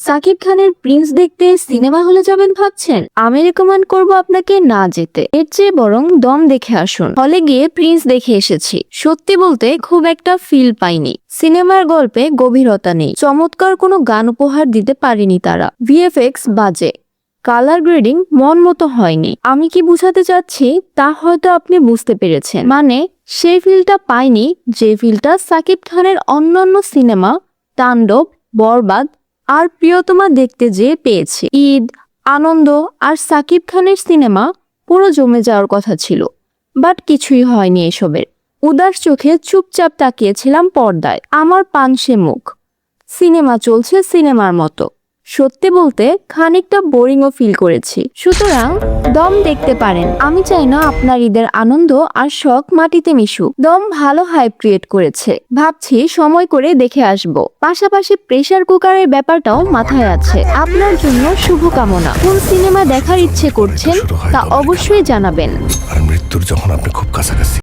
সাকিব খানের প্রিন্স দেখতে সিনেমা হলে যাবেন ভাবছেন? আমি রেকমেন্ড করব আপনাকে না যেতে। এর চেয়ে বরং দম দেখে আসুন। হলে গিয়ে প্রিন্স দেখে এসেছি, সত্যি বলতে খুব একটা ফিল পাইনি। সিনেমার গল্পে গভীরতা নেই, চমৎকার কোনো গান উপহার দিতে পারেনি তারা। ভিএফএক্স বাজে, কালার গ্রেডিং মন মতো হয়নি। আমি কি বুঝাতে চাচ্ছি তা হয়তো আপনি বুঝতে পেরেছেন। মানে সেই ফিলটা পাইনি যে ফিলটা সাকিব খানের অন্যান্য সিনেমা তাণ্ডব, বরবাদ আর প্রিয়তমা দেখতে যেয়ে পেয়েছি। ঈদ, আনন্দ আর সাকিব খানের সিনেমা পুরো জমে যাওয়ার কথা ছিল, বাট কিছুই হয়নি এসবের। উদাস চোখে চুপচাপ তাকিয়েছিলাম পর্দায়, আমার পানসে মুখ। সিনেমা চলছে সিনেমার মতো। সত্যি বলতে খানিকটা বোরিংও ফিল করেছি। সুতরাং দম দেখতে পারেন। আমি চাই না আপনার ঈদের আনন্দ আর শখ মাটিতে মিশুক। দম ভালো হাইপ ক্রিয়েট করেছে, ভাবছি সময় করে দেখে আসব। পাশাপাশি প্রেসার কুকারের ব্যাপারটাও মাথায় আছে। আপনার জন্য শুভকামনা। কোন সিনেমা দেখার ইচ্ছে করছেন তা অবশ্যই জানাবেন। আর মৃত্যুর যখন আপনি খুব কাছাকাছি।